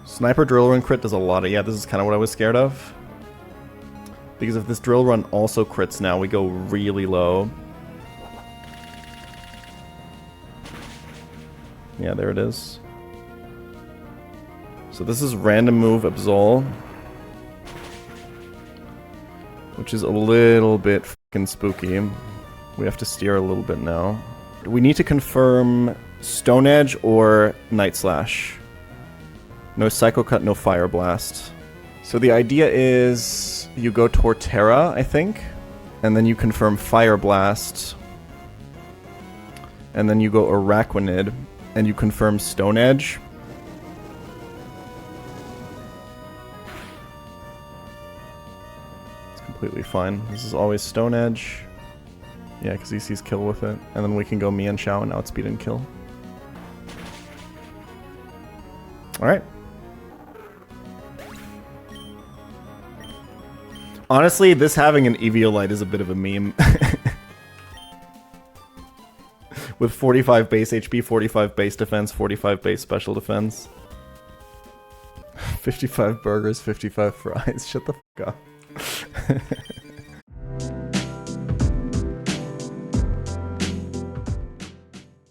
Sniper drill run crit does a lot of... Yeah, this is kind of what I was scared of. Because if this drill run also crits now, we go really low. Yeah, there it is. So this is random move Absol, which is a little bit fucking spooky. We have to steer a little bit now. We need to confirm Stone Edge or Night Slash. No Psycho Cut, no Fire Blast. So the idea is you go Torterra, I think, and then you confirm Fire Blast, and then you go Araquanid, and you confirm Stone Edge. Completely fine. This is always Stone Edge. Yeah, because he sees kill with it. And then we can go Mian Shao and outspeed and kill. Alright. Honestly, this having an Eviolite is a bit of a meme. With 45 base HP, 45 base defense, 45 base special defense. 55 burgers, 55 fries. Shut the fuck up.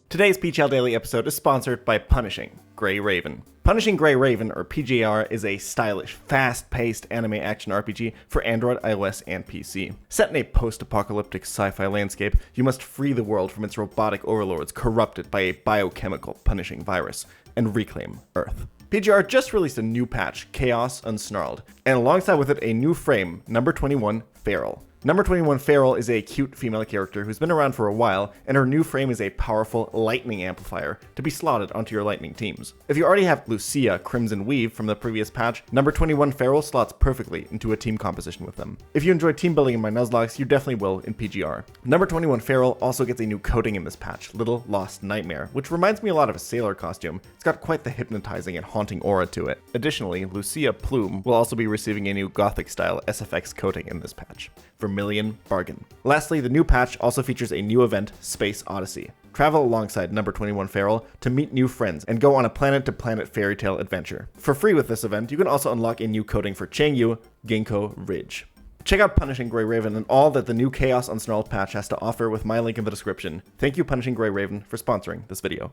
Today's pChal Daily episode is sponsored by Punishing Grayraven. Punishing Grayraven, or PGR, is a stylish, fast-paced anime action RPG for Android, iOS, and PC. Set in a post-apocalyptic sci-fi landscape, you must free the world from its robotic overlords corrupted by a biochemical punishing virus and reclaim Earth. PGR just released a new patch, Chaos Unsnarled, and alongside with it a new frame, Number 21 Feral. Number 21 Feral is a cute female character who's been around for a while, and her new frame is a powerful lightning amplifier to be slotted onto your lightning teams. If you already have Lucia Crimson Weave from the previous patch, Number 21 Feral slots perfectly into a team composition with them. If you enjoy team building in my Nuzlocke, you definitely will in PGR. Number 21 Feral also gets a new coating in this patch, Little Lost Nightmare, which reminds me a lot of a sailor costume. It's got quite the hypnotizing and haunting aura to it. Additionally, Lucia Plume will also be receiving a new Gothic style SFX coating in this patch. Vermilion Bargain. Lastly, the new patch also features a new event, Space Odyssey. Travel alongside Number 21 Feral to meet new friends and go on a planet-to-planet fairy tale adventure. For free with this event, you can also unlock a new coating for Changyu, Ginkgo Ridge. Check out Punishing Grayraven and all that the new Chaos Unsnarled patch has to offer with my link in the description. Thank you, Punishing Grayraven, for sponsoring this video.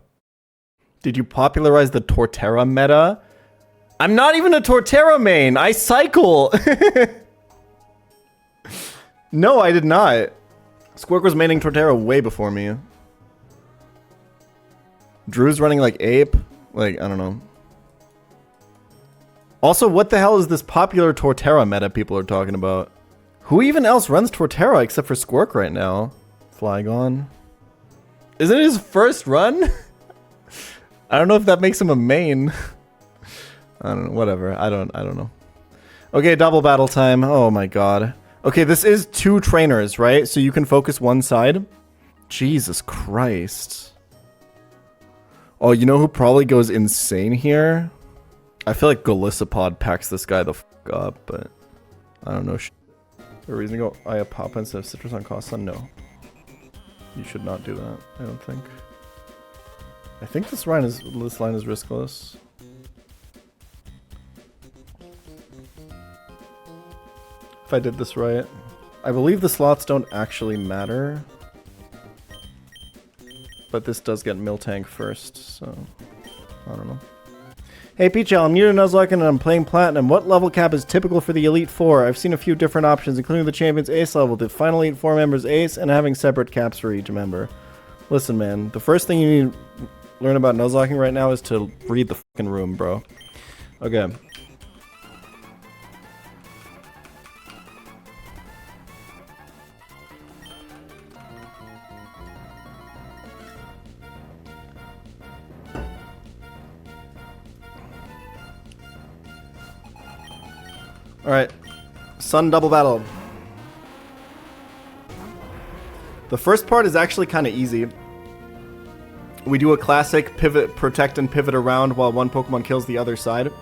Did you popularize the Torterra meta? I'm not even a Torterra main! I cycle! No, I did not. Squirk was maining Torterra way before me. Drew's running like ape. Like, I don't know. Also, what the hell is this popular Torterra meta people are talking about? Who even else runs Torterra except for Squirk right now? Flygon. Isn't it his first run? I don't know if that makes him a main. I don't know, whatever. I don't know. Okay, double battle time. Oh my god. Okay, this is 2 trainers, right? So you can focus one side. Jesus Christ. Oh, you know who probably goes insane here? I feel like Golisopod packs this guy the fuck up, but I don't know. Is there a reason to go Aya Papa instead of Citrus on Costa? No. You should not do that, I don't think. I think this line is riskless. If I did this right. I believe the slots don't actually matter. But this does get Miltank first, so I don't know. Hey pChal, I'm new to Nuzlocke and I'm playing Platinum. What level cap is typical for the Elite Four? I've seen a few different options, including the Champion's Ace level, the final Elite Four members Ace, and having separate caps for each member. Listen, man, the first thing you need to learn about Nuzlocking right now is to read the fucking room, bro. Okay. Alright, Sun double battle. The first part is actually kind of easy. We do a classic pivot, protect and pivot around while one Pokemon kills the other side.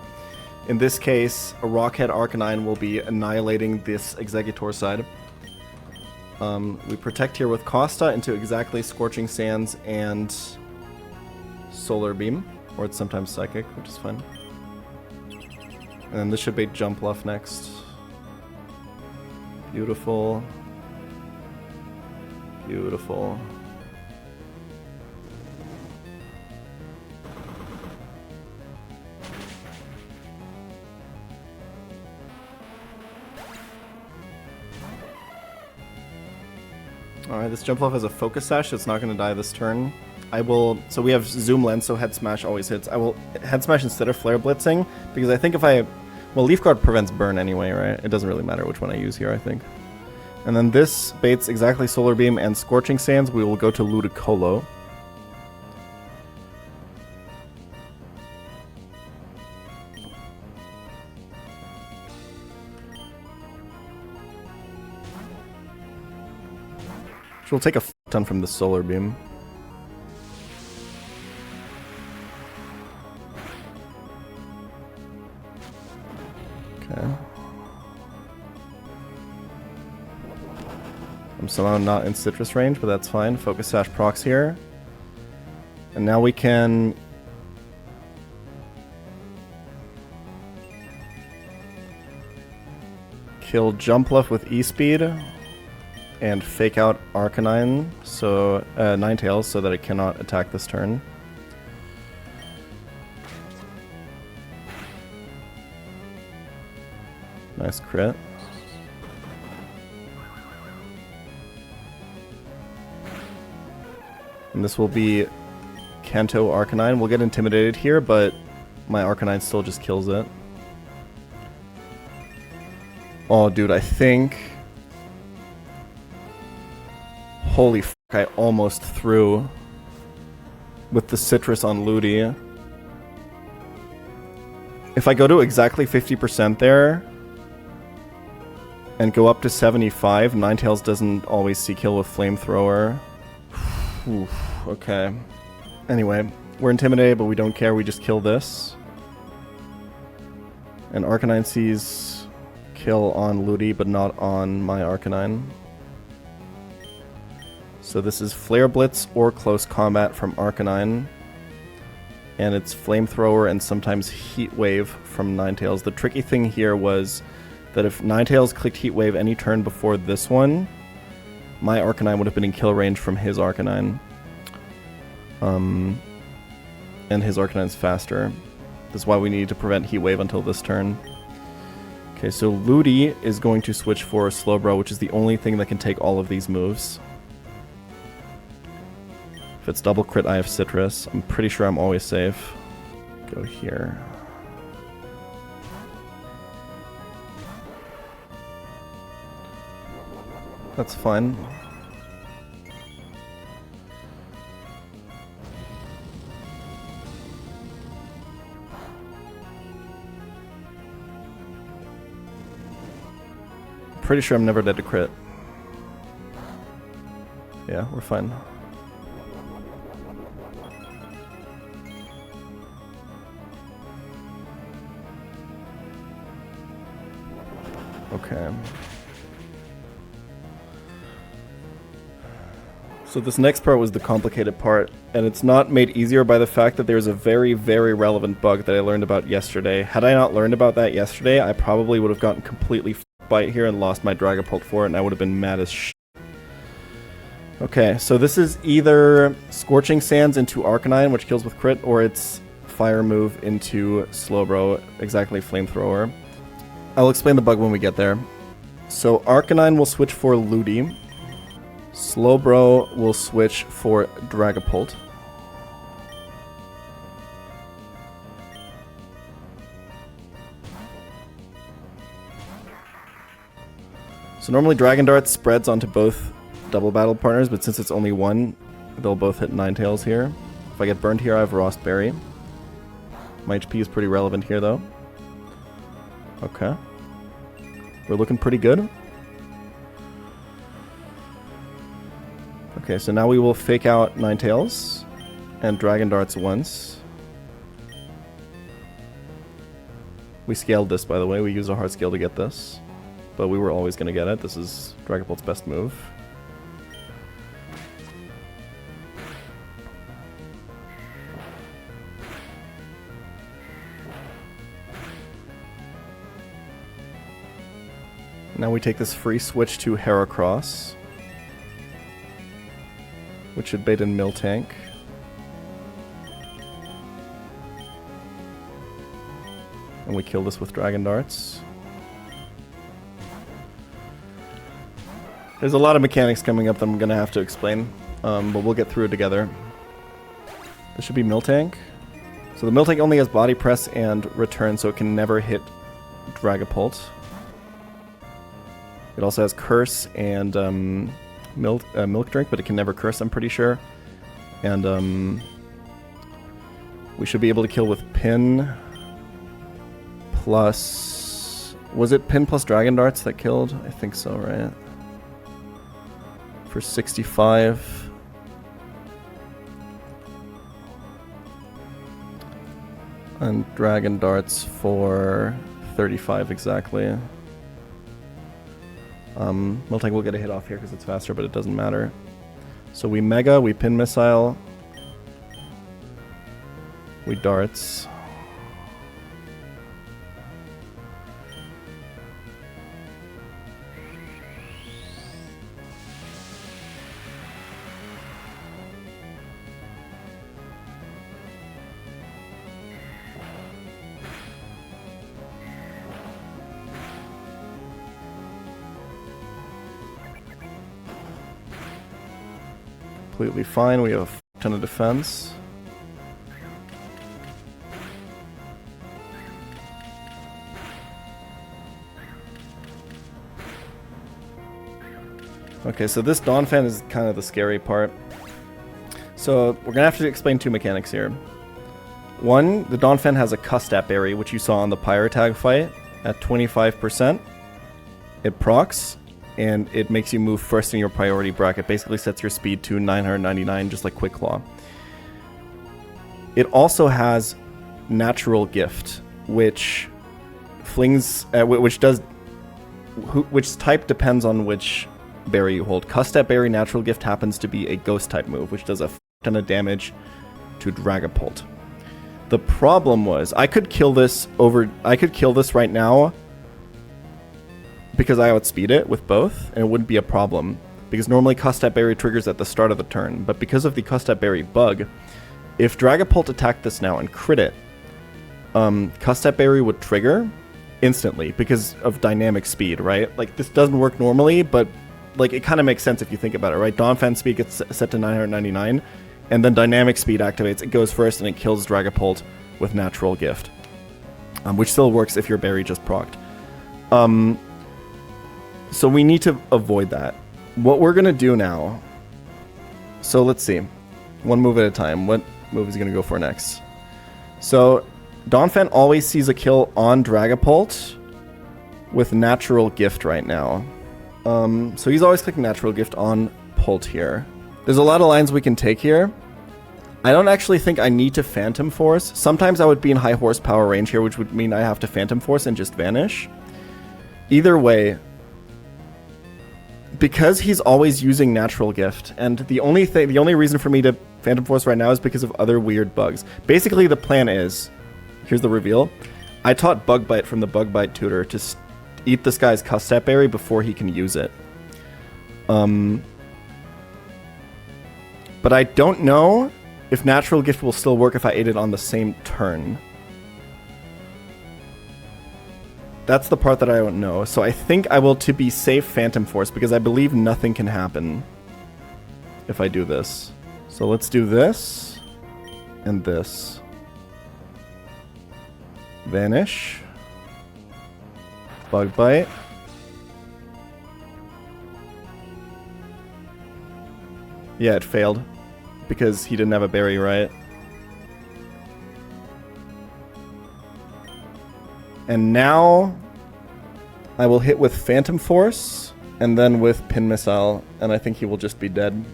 In this case, a Rockhead Arcanine will be annihilating this Exeggutor side. We protect here with Costa into exactly Scorching Sands and Solar Beam, or it's sometimes Psychic, which is fine. And then this should be jump left next. Beautiful. Beautiful. Alright, this jump off has a focus sash, so it's not going to die this turn. I will, so we have zoom lens, so head smash always hits. I will head smash instead of flare blitzing, because I think if I, well, leaf guard prevents burn anyway, right? It doesn't really matter which one I use here, I think. And then this baits exactly solar beam and scorching sands. We will go to Ludicolo. Which will take a ton from the solar beam. Okay. I'm somehow not in citrus range, but that's fine. Focus Sash procs here. And now we can kill Jumpluff with E-Speed and fake out Arcanine, so Ninetales, so that it cannot attack this turn. Nice crit. And this will be Kanto Arcanine. We'll get intimidated here, but my Arcanine still just kills it. Oh, dude, I think... Holy f***, I almost threw with the citrus on Ludi. If I go to exactly 50% there and go up to 75, Ninetales doesn't always see kill with Flamethrower. Oof, okay. Anyway, we're intimidated, but we don't care. We just kill this. And Arcanine sees kill on Ludi, but not on my Arcanine. So this is Flare Blitz or Close Combat from Arcanine. And it's Flamethrower and sometimes Heat Wave from Ninetales. The tricky thing here was that if Ninetales clicked Heat Wave any turn before this one, my Arcanine would have been in kill range from his Arcanine. And his Arcanine's faster. That's why we need to prevent Heat Wave until this turn. Okay, so Ludi is going to switch for Slowbro, which is the only thing that can take all of these moves. If it's double crit, I have Citrus. I'm pretty sure I'm always safe. Go here. That's fine. Pretty sure I'm never dead to crit. Yeah, we're fine. Okay. So this next part was the complicated part, and it's not made easier by the fact that there's a very, very relevant bug that I learned about yesterday. Had I not learned about that yesterday, I probably would have gotten completely f***ed by it here and lost my Dragapult for it, and I would have been mad as sh**. Okay, so this is either Scorching Sands into Arcanine, which kills with crit, or it's Fire Move into Slowbro, exactly Flamethrower. I'll explain the bug when we get there. So Arcanine will switch for Ludi. Slowbro will switch for Dragapult. So normally Dragon Dart spreads onto both double battle partners, but since it's only one, they'll both hit Ninetales here. If I get burned here, I have Rost Berry. My HP is pretty relevant here, though. Okay. We're looking pretty good. Okay, so now we will fake out Ninetales and Dragon Darts once. We scaled this, by the way. We used a hard scale to get this. But we were always going to get it. This is Dragapult's best move. Now we take this free switch to Heracross, which should bait in Miltank. And we kill this with Dragon Darts. There's a lot of mechanics coming up that I'm going to have to explain, but we'll get through it together. This should be Miltank. So the Miltank only has Body Press and Return, so it can never hit Dragapult. It also has Curse and Milk Drink, but it can never Curse, I'm pretty sure. And we should be able to kill with Pin plus... Was it Pin plus Dragon Darts that killed? I think so, right? For 65. And Dragon Darts for 35 exactly. Miltank will get a hit off here because it's faster, but it doesn't matter. So we Mega, we Pin Missile. We Darts. Completely fine. We have a ton of defense. Okay, so this Donphan is kind of the scary part. So we're gonna have to explain two mechanics here. One, the Donphan has a Custat Berry, which you saw on the Pyrotag fight at 25%. It procs, and it makes you move first in your priority bracket. Basically sets your speed to 999, just like Quick Claw. It also has Natural Gift, which flings, which type depends on which berry you hold. Custat Berry Natural Gift happens to be a Ghost type move, which does a ton of damage to Dragapult. The problem was, I could kill this right now because I outspeed it with both, and it wouldn't be a problem. Because normally Custat Berry triggers at the start of the turn, but because of the Custat Berry bug, if Dragapult attacked this now and crit it, Custat Berry would trigger instantly because of dynamic speed, right? Like, this doesn't work normally, but like it kind of makes sense if you think about it, right? Donphan speed gets set to 999, and then dynamic speed activates. It goes first and it kills Dragapult with Natural Gift, which still works if your berry just procced. So we need to avoid that. What we're gonna do now, so let's see, one move at a time. What move is he gonna go for next? So Donphan always sees a kill on Dragapult with Natural Gift right now. So he's always clicking Natural Gift on Pult here. There's a lot of lines we can take here. I don't actually think I need to Phantom Force. Sometimes I would be in high horsepower range here, which would mean I have to Phantom Force and just vanish. Either way, because he's always using Natural Gift, and the only reason for me to Phantom Force right now is because of other weird bugs. Basically, the plan is, here's the reveal. I taught Bug Bite from the Bug Bite tutor to eat this guy's Custat Berry before he can use it. But I don't know if Natural Gift will still work if I ate it on the same turn. That's the part that I don't know. So I think I will, to be safe, Phantom Force, because I believe nothing can happen if I do this. So let's do this and this. Vanish. Bug Bite. Yeah, it failed because he didn't have a berry, right? And now I will hit with Phantom Force and then with Pin Missile, and I think he will just be dead.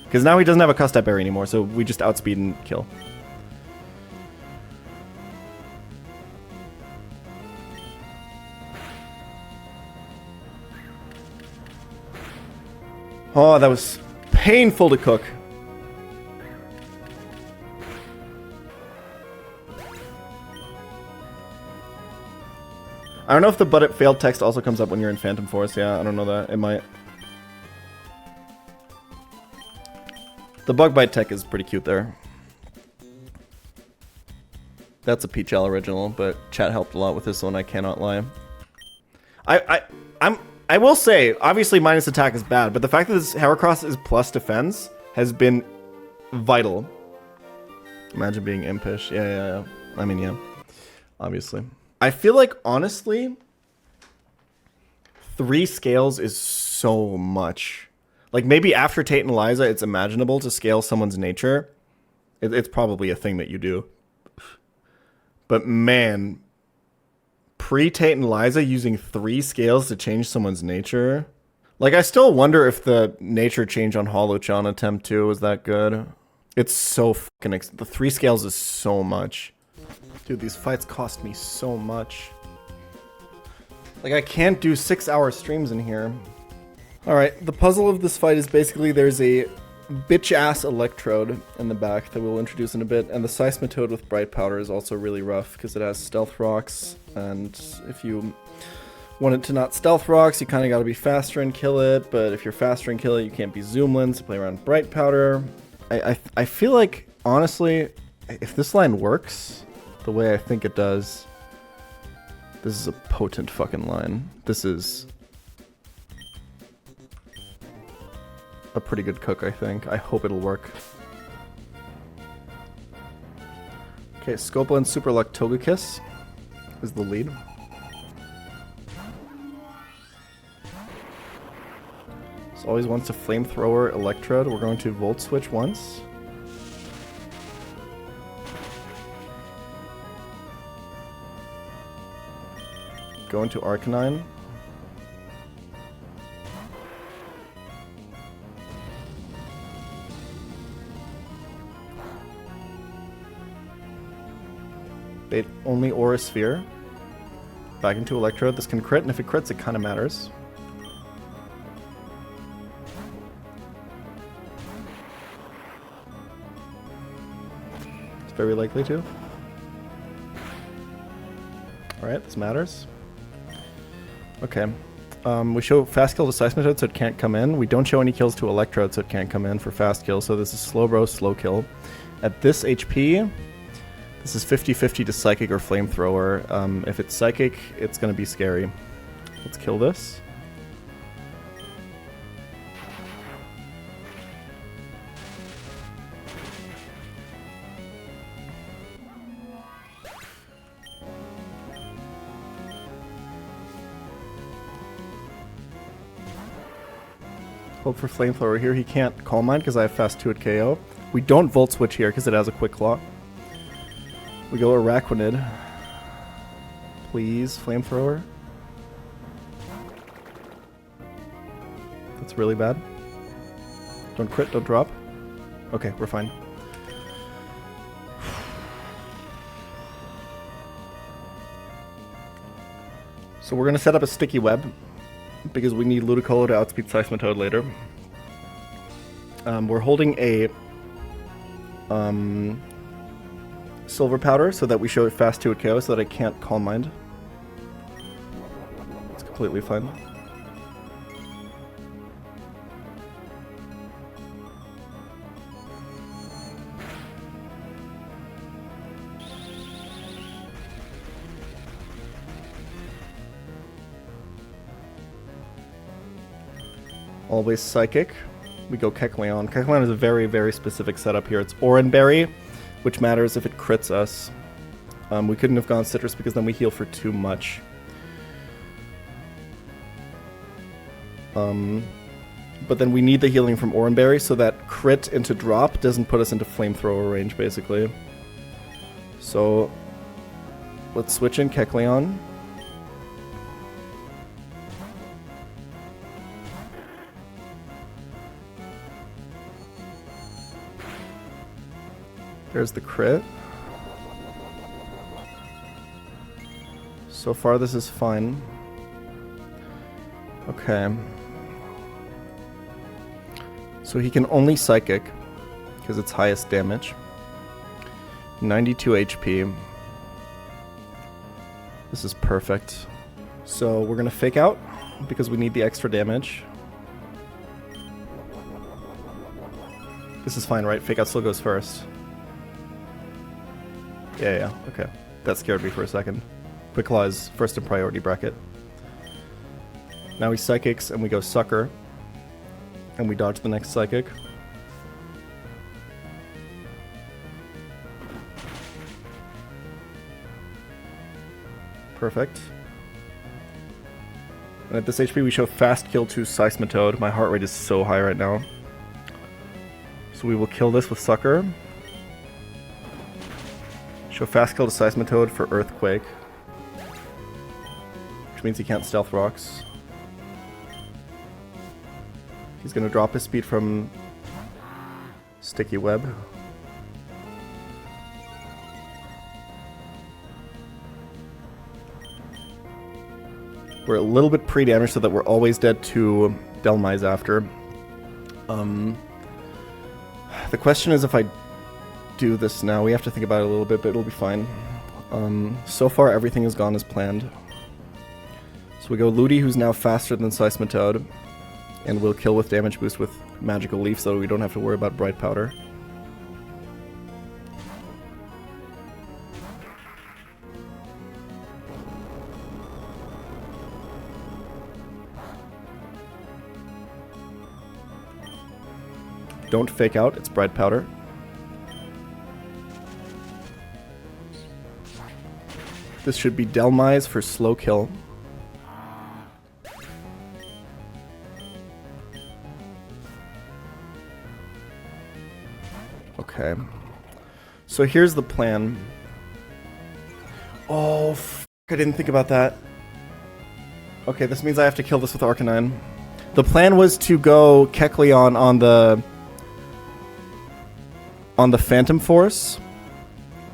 Because now he doesn't have a Custat Berry anymore, so we just outspeed and kill. Oh, that was painful to cook. I don't know if the "but it failed" text also comes up when you're in Phantom Force. Yeah, I don't know that. It might. The bug bite tech is pretty cute there. That's a pChal original, but chat helped a lot with this one, I cannot lie. I will say, obviously minus attack is bad, but the fact that this Heracross is plus defense has been vital. Imagine being impish. Yeah. I mean, yeah. Obviously. I feel like, honestly, 3 scales is so much. Like, maybe after Tate and Eliza, it's imaginable to scale someone's nature. It's probably a thing that you do. But, man, pre-Tate and Eliza using 3 scales to change someone's nature. Like, I still wonder if the nature change on Holochan attempt 2 was that good. It's so fucking... the 3 scales is so much. Dude, these fights cost me so much. Like, I can't do 6-hour streams in here. Alright, the puzzle of this fight is basically there's a bitch-ass electrode in the back that we'll introduce in a bit, and the Seismitoad with Bright Powder is also really rough because it has Stealth Rocks, and if you want it to not Stealth Rocks, you kind of got to be faster and kill it, but if you're faster and kill it, you can't be Zoomlin, so play around Bright Powder. I feel like, honestly, if this line works the way I think it does, this is a potent fucking line. This is a pretty good cook, I think. I hope it'll work. Okay, Scopeland Super Luck Togekiss is the lead. So always wants a Flamethrower Electrode. We're going to Volt Switch once. Go into Arcanine. Bait only Aura Sphere. Back into Electrode. This can crit, and if it crits, it kind of matters. It's very likely to. Alright, this matters. Okay. We show fast kill to Seismitoad so it can't come in. We don't show any kills to Electrode so it can't come in for fast kill. So this is Slowbro, slow kill. At this HP, this is 50-50 to Psychic or Flamethrower. If it's Psychic, it's going to be scary. Let's kill this. Hope for Flamethrower here. He can't Calm Mind because I have fast 2 at KO. We don't Volt Switch here because it has a Quick Claw. We go Araquanid. Please, Flamethrower. That's really bad. Don't crit, don't drop. Okay, we're fine. So we're going to set up a Sticky Web, because we need Ludicolo to outspeed Seismitoad later. We're holding a Silver Powder so that we show it fast 2 at KO so that I can't Calm Mind. It's completely fine. Always Psychic. We go Kecleon. Kecleon is a very, very specific setup here. It's Oranberry, which matters if it crits us. We couldn't have gone Citrus because then we heal for too much. But then we need the healing from Oranberry so that crit into drop doesn't put us into Flamethrower range, basically. So let's switch in Kecleon. There's the crit. So far this is fine. Okay. So he can only Psychic, because it's highest damage. 92 HP. This is perfect. So we're gonna fake out because we need the extra damage. This is fine, right? Fake out still goes first. Yeah, okay. That scared me for a second. Quick Claw is first in priority bracket. Now he Psychics and we go Sucker. And we dodge the next Psychic. Perfect. And at this HP we show Fast Kill to Seismitoad. My heart rate is so high right now. So we will kill this with Sucker. Show Fast Kill to Seismitoad for Earthquake. Which means he can't Stealth Rocks. He's gonna drop his speed from Sticky Web. We're a little bit pre-damaged so that we're always dead to Delmise after. The question is if I do this now. We have to think about it a little bit, but it'll be fine. So far everything has gone as planned. So we go Ludi, who's now faster than Seismitoad, and we'll kill with damage boost with Magical Leaf so we don't have to worry about Bright Powder. Don't fake out, it's Bright Powder. This should be Delmise for slow kill. Okay. So here's the plan. Oh, I didn't think about that. Okay, this means I have to kill this with Arcanine. The plan was to go Kecleon on the Phantom Force,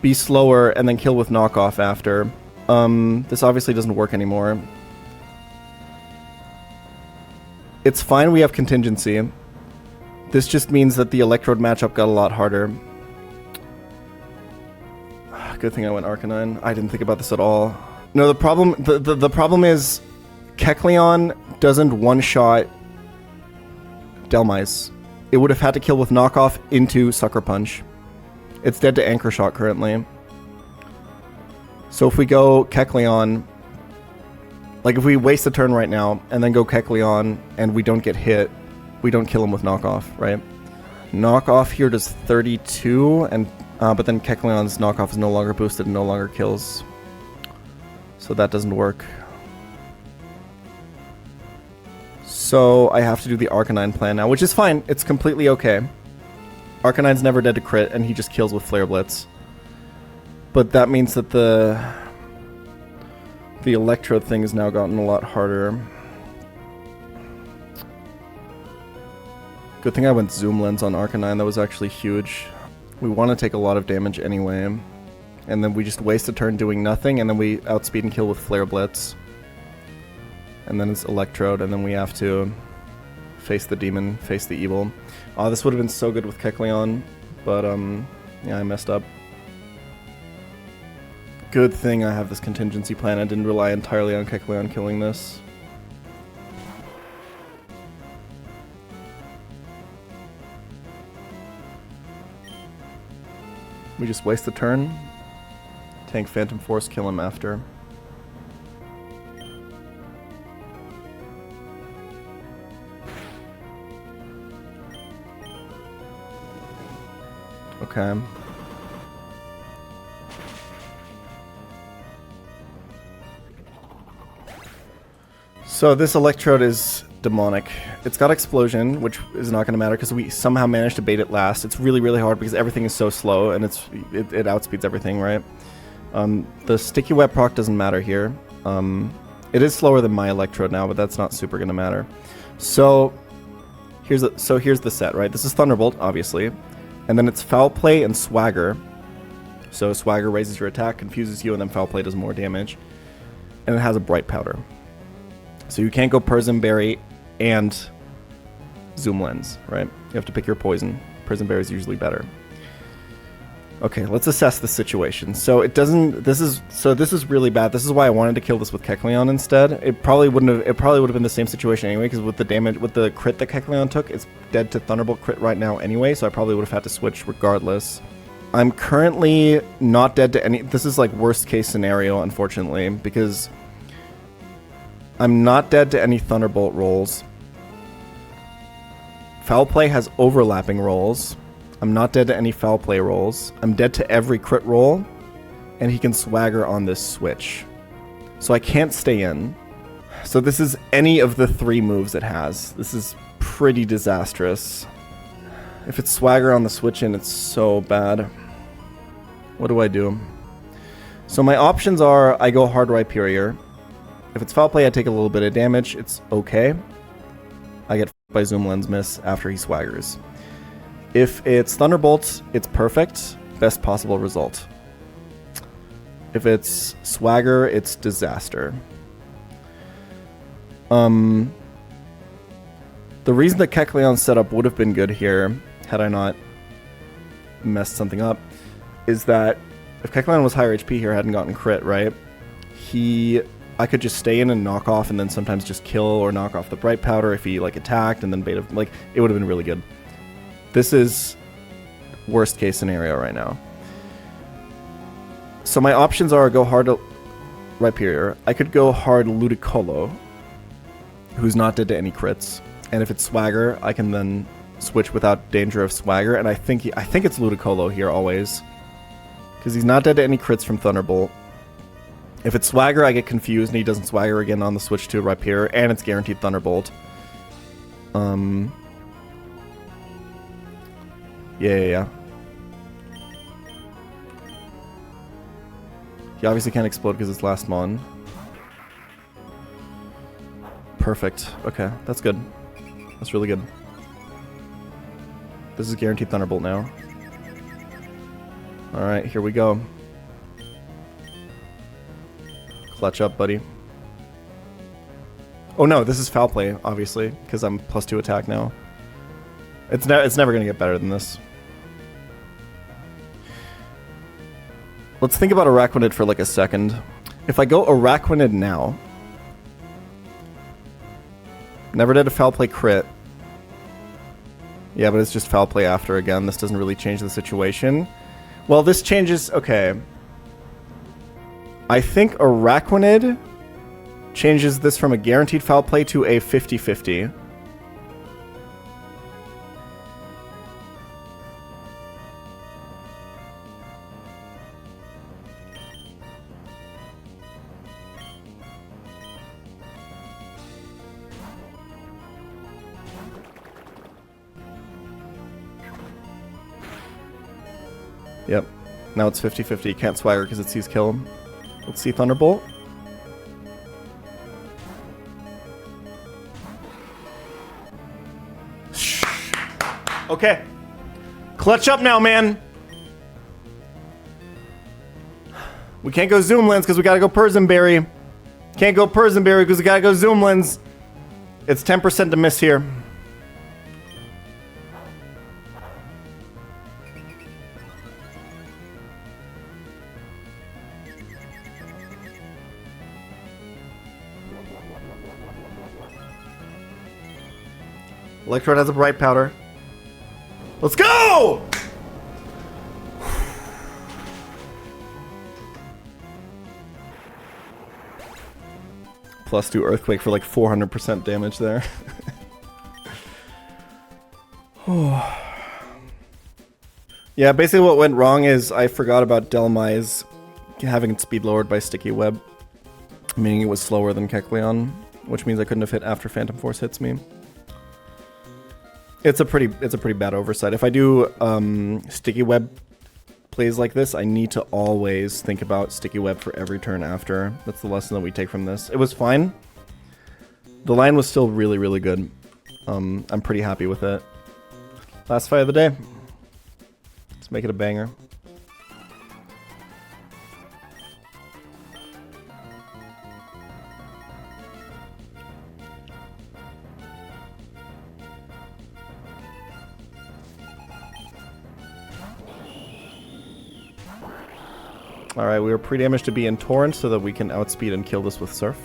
be slower, and then kill with Knockoff after. This obviously doesn't work anymore. It's fine, we have contingency. This just means that the Electrode matchup got a lot harder. Good thing I went Arcanine. I didn't think about this at all. No, the problem is Kecleon doesn't one-shot Delmise. It would have had to kill with Knockoff into Sucker Punch. It's dead to Anchor Shot currently. So if we go Kecleon, like if we waste a turn right now and then go Kecleon and we don't get hit, we don't kill him with Knockoff, right? Knockoff here does 32, and but then Kecleon's Knockoff is no longer boosted and no longer kills. So that doesn't work. So I have to do the Arcanine plan now, which is fine. It's completely okay. Arcanine's never dead to crit, and he just kills with Flare Blitz. But that means that the Electrode thing has now gotten a lot harder. Good thing I went Zoom Lens on Arcanine. That was actually huge. We want to take a lot of damage anyway. And then we just waste a turn doing nothing, and then we outspeed and kill with Flare Blitz. And then it's Electrode, and then we have to face the demon, face the evil. Oh, this would have been so good with Kecleon, but yeah, I messed up. Good thing I have this contingency plan. I didn't rely entirely on Kecleon killing this. We just waste a turn, tank Phantom Force, kill him after. Okay. So this Electrode is demonic. It's got Explosion, which is not going to matter because we somehow managed to bait it last. It's really, really hard because everything is so slow and it outspeeds everything, right? The Sticky Web proc doesn't matter here. It is slower than my Electrode now, but that's not super going to matter. So here's the set, right? This is Thunderbolt, obviously. And then it's Foul Play and Swagger. So Swagger raises your attack, confuses you, and then Foul Play does more damage. And it has a Bright Powder. So you can't go Persim Berry and Zoom Lens, right? You have to pick your poison. Persim Berry is usually better. Okay, let's assess the situation. So it doesn't. This is really bad. This is why I wanted to kill this with Kecleon instead. It probably wouldn't have. It probably would have been the same situation anyway, because with the damage, with the crit that Kecleon took, it's dead to Thunderbolt crit right now anyway. So I probably would have had to switch regardless. I'm currently not dead to any. This is like worst case scenario, unfortunately, because I'm not dead to any Thunderbolt rolls. Foul Play has overlapping rolls. I'm not dead to any foul play rolls. I'm dead to every crit roll, and he can swagger on this switch. So I can't stay in. So this is any of the 3 moves it has. This is pretty disastrous. If it's swagger on the switch in, it's so bad. What do I do? So my options are, I go hard Rhyperior. If it's foul play, I take a little bit of damage. It's okay. I get by Zoom Lens Miss after he swaggers. If it's Thunderbolt, it's perfect. Best possible result. If it's Swagger, it's disaster. The reason that Kecleon's setup would have been good here, had I not messed something up, is that if Kecleon was higher HP here, hadn't gotten crit, right? I could just stay in and knock off, and then sometimes just kill or knock off the Bright Powder if he like attacked, and then beta, like it would have been really good. This is worst case scenario right now. So my options are go hard Rhyperior. I could go hard Ludicolo, who's not dead to any crits. And if it's Swagger, I can then switch without danger of Swagger. And I think it's Ludicolo here always, because he's not dead to any crits from Thunderbolt. If it's Swagger, I get confused and he doesn't Swagger again on the switch to Rhyperior, and it's guaranteed Thunderbolt. Yeah. He obviously can't explode because it's last mon. Perfect. Okay, that's good. That's really good. This is guaranteed Thunderbolt now. Alright, here we go. Clutch up, buddy. Oh no, this is foul play, obviously, because I'm +2 attack now. It's never going to get better than this. Let's think about Araquanid for like a second. If I go Araquanid now, never did a foul play crit. Yeah, but it's just foul play after again. This doesn't really change the situation. Well, this changes... Okay. I think Araquanid changes this from a guaranteed foul play to a 50-50. Yep. Now it's 50-50. Can't Swagger because it sees kill. Let's see Thunderbolt. Okay. Clutch up now, man. We can't go Zoom Lens because we gotta go Persimberry. Can't go Persimberry because we gotta go Zoom Lens. It's 10% to miss here. Electrode has a Bright Powder. Let's go! +2 Earthquake for like 400% damage there. Yeah, basically what went wrong is I forgot about Delmai's having its speed lowered by Sticky Web, meaning it was slower than Kecleon, which means I couldn't have hit after Phantom Force hits me. It's a pretty bad oversight. If I do Sticky Web plays like this, I need to always think about Sticky Web for every turn after. That's the lesson that we take from this. It was fine. The line was still really, really good. I'm pretty happy with it. Last fight of the day. Let's make it a banger. Alright, we are pre-damaged to be in Torrent so that we can outspeed and kill this with Surf.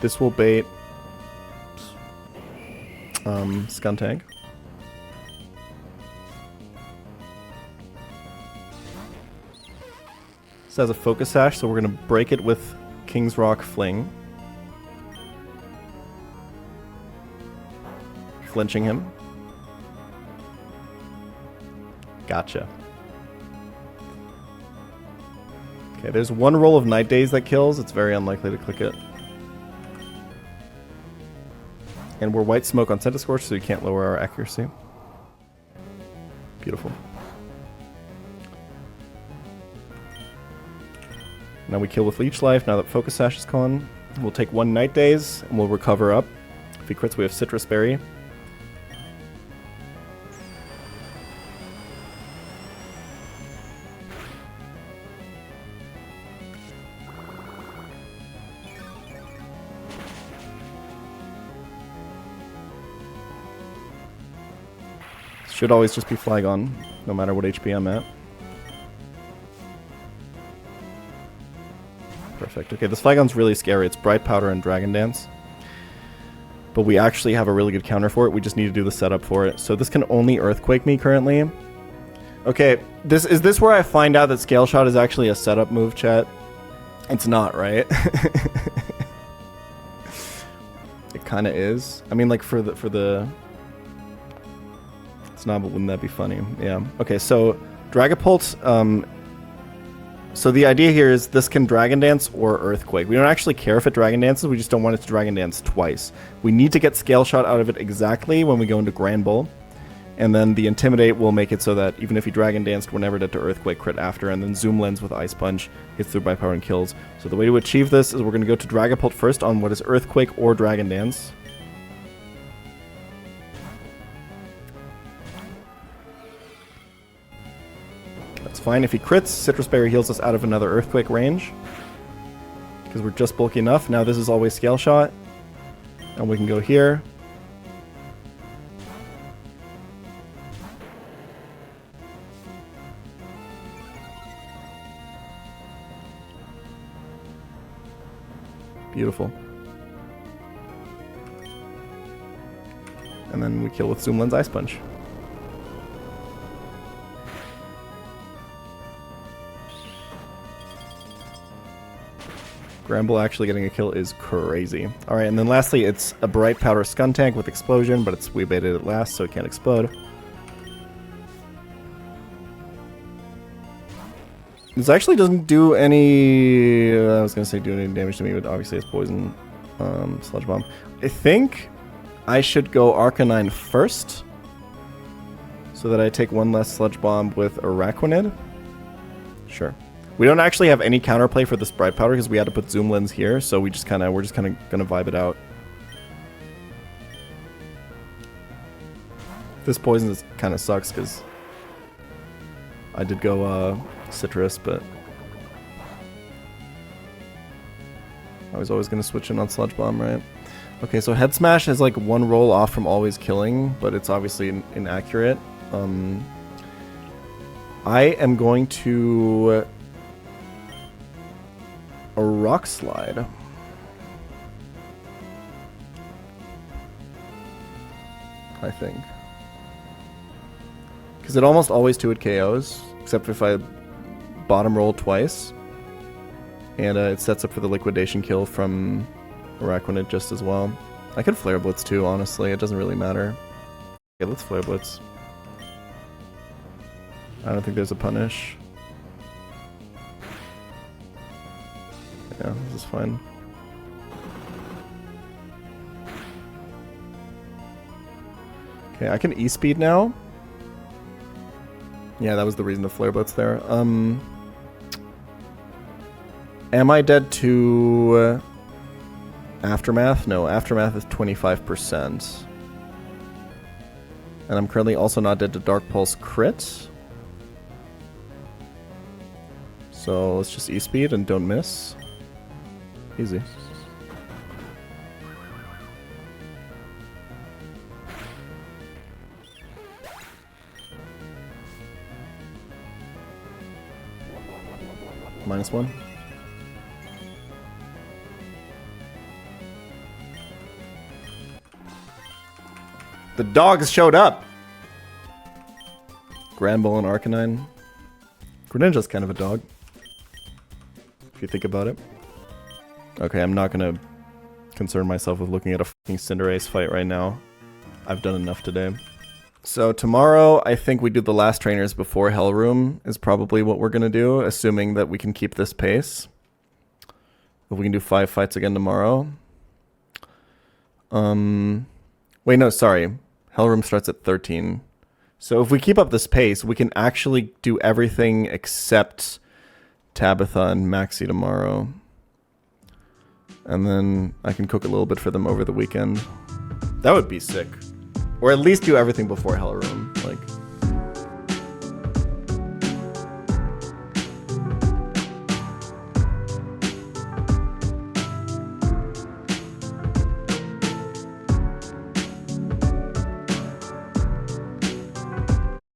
This will bait Skuntank. This has a Focus Sash, so we're going to break it with King's Rock Fling. Flinching him. Gotcha. Okay, there's one roll of Night Days that kills. It's very unlikely to click it. And we're White Smoke on Centiskorch, so you can't lower our accuracy. Beautiful. Now we kill with Leech Life, now that Focus Sash is gone. We'll take one Night Days, and we'll recover up. If he crits, we have Citrus Berry. Should always just be Flygon, no matter what HP I'm at. Perfect. Okay, this Flygon's really scary. It's Bright Powder and Dragon Dance. But we actually have a really good counter for it. We just need to do the setup for it. So this can only Earthquake me currently. Okay, is this where I find out that Scale Shot is actually a setup move, chat? It's not, right? It kind of is. I mean, like for the it's not, but wouldn't that be funny? Yeah. Okay, so Dragapult, so the idea here is this can Dragon Dance or Earthquake. We don't actually care if it Dragon Dances, we just don't want it to Dragon Dance twice. We need to get Scale Shot out of it exactly when we go into Grand Bull. And then the Intimidate will make it so that even if he Dragon Danced, we're never dead to Earthquake crit after. And then Zoom Lens with Ice Punch gets through by power and kills. So the way to achieve this is we're going to go to Dragapult first on what is Earthquake or Dragon Dance. That's fine. If he crits, Citrus Berry heals us out of another Earthquake range. Because we're just bulky enough. Now this is always Scale Shot. And we can go here. Beautiful. And then we kill with Zoom Lens Ice Punch. Gramble actually getting a kill is crazy. Alright, and then lastly, it's a Bright Powder Skuntank with Explosion, but we baited it last, so it can't explode. This actually doesn't do any... I was going to say do any damage to me, but obviously it's Poison Sludge Bomb. I think I should go Arcanine first, so that I take one less Sludge Bomb with Araquanid. Sure. We don't actually have any counterplay for this Bright Powder because we had to put Zoom Lens here, so we're just kind of gonna vibe it out. This poison kind of sucks because I did go Citrus, but I was always gonna switch in on Sludge Bomb, right? Okay, so Head Smash is like one roll off from always killing, but it's obviously inaccurate. I am going to a Rock Slide. I think. Because it almost always 2-hit KOs, except if I bottom roll twice. And it sets up for the liquidation kill from Araquanid just as well. I could Flare Blitz too, honestly. It doesn't really matter. Okay, let's Flare Blitz. I don't think there's a punish. Yeah, this is fine. Okay, I can E-Speed now. Yeah, that was the reason the Flare Blitz there. Am I dead to Aftermath? No, Aftermath is 25%. And I'm currently also not dead to Dark Pulse crit. So let's just E-Speed and don't miss. Easy. -1. The dogs showed up! Granbull and Arcanine. Greninja's kind of a dog, if you think about it. Okay, I'm not gonna concern myself with looking at a fucking Cinderace fight right now. I've done enough today. So tomorrow, I think we do the last trainers before Hell Room is probably what we're gonna do, assuming that we can keep this pace. If we can do 5 fights again tomorrow. Wait, no, sorry. Hell Room starts at 13. So if we keep up this pace, we can actually do everything except Tabitha and Maxie tomorrow. And then I can cook a little bit for them over the weekend. That would be sick. Or at least do everything before Hell Room.